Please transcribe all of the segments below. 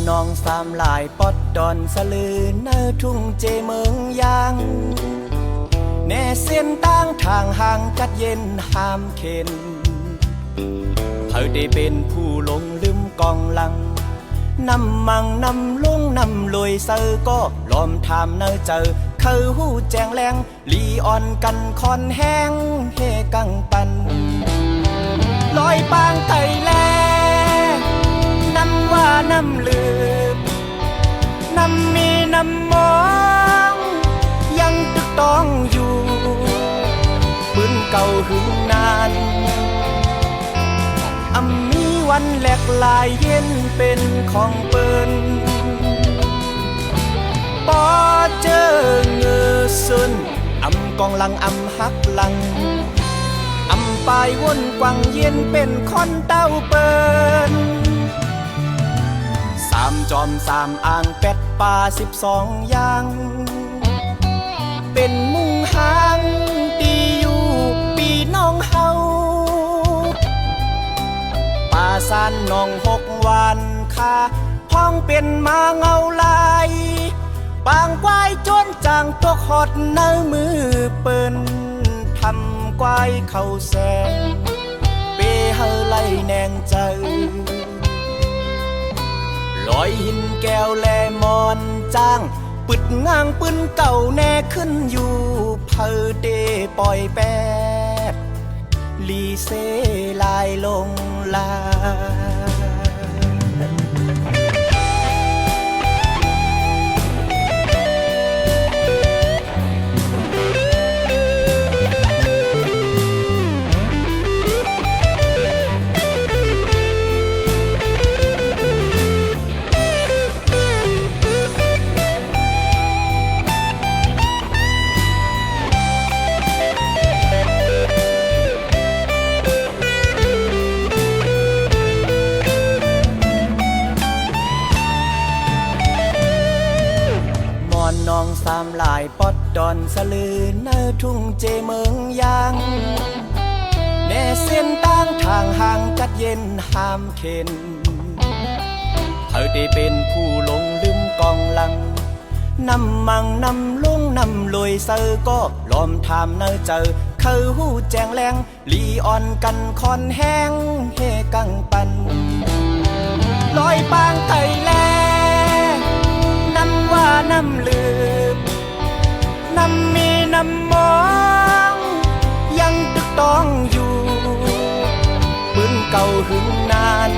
นองสามลายปอดดอนสลือเนอทุ่งเจเมืองยางแน่เส้นตั้งทางห่างกัดเย็นห้ามเข็นเธอได้เป็นผู้หลงลืมกองลังนำมังนำลุงนำลอยเซอก็ล้อมถามเนอเจอเขาหูแจงแรงลีอ่อนกันคอนแห้งเฮกังปันลอยปางไก่แลนำว่าน้ำลืบน้ำมีน้ำมองยังตึกต้องอยู่ปืนเก่าหึงนานมีวันแหลกลายเย็นเป็นของเปิ้นปอเจอเงือสุนกองลังหักลังปลายวนกวังเย็นเป็นคนเต้าเปิ้นสามจอมสามอ่างเป็ดป่า12อย่างเป็นมุงหางตีอยู่ปีน้องเฮาป่าซานน้อง6วันคาพ้องเป็นมาเงาลายปางควายจนจางตกหดเนื้อมือเปิ้นทำควายเข้าแสงเปเฮไล่แนงใจลอยหินแก้วแลมอนจ้างปึดง้างปืนเก่าแน่ขึ้นอยู่เพอเดปล่อยแปดลีเซลายลงลาน้องสามลายปอดดอนสลือเนอทุ่งเจเมืองยางแน่เส้นตั้งทางห่างกัดเย็นห้ามเข็นเธอได้เป็นผู้หลงลืมกองลังนำมังนำลุงนำลอยเซอก็ล้อมถามเนอเจอเขาหูแจงแรงลีอ่อนกันคอนแห้งเฮกังปันลอยปางไก่แลนำว่าน้ำลืบน้ำมีน้ำมองยังตึกต้องอยู่ปืนเก่าหึงนาน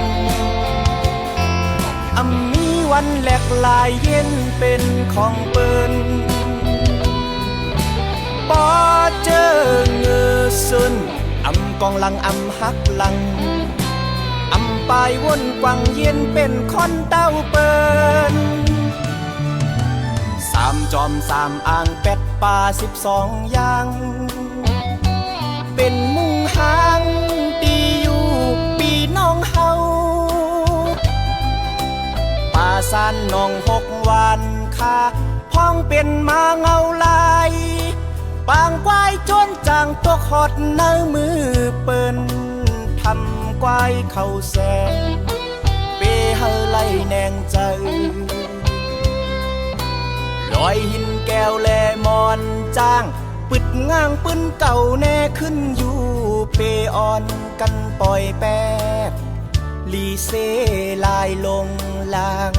มีวันแหลกลายเย็นเป็นของเปิ้นปอเจอเงือสุนกองลังหักลังปลายวนกวังเย็นเป็นคนเต้าเปิ้นสามจอมสามอ่างเป็ดป่า12อย่างเป็นมุงหางตีอยู่ปีน้องเฮาป่าซานน้อง6วันคาพ้องเป็นมาเงาลายปางควายจนจางตกหดเนื้อมือเปิ้นทำควายเข้าแสงเปเฮไล่แนงใจลอยหินแก้วแลมอนจ้างปึดง้างปืนเก่าแน่ขึ้นอยู่เปอ่อนกันปล่อยแปดลีเซลายลงลาง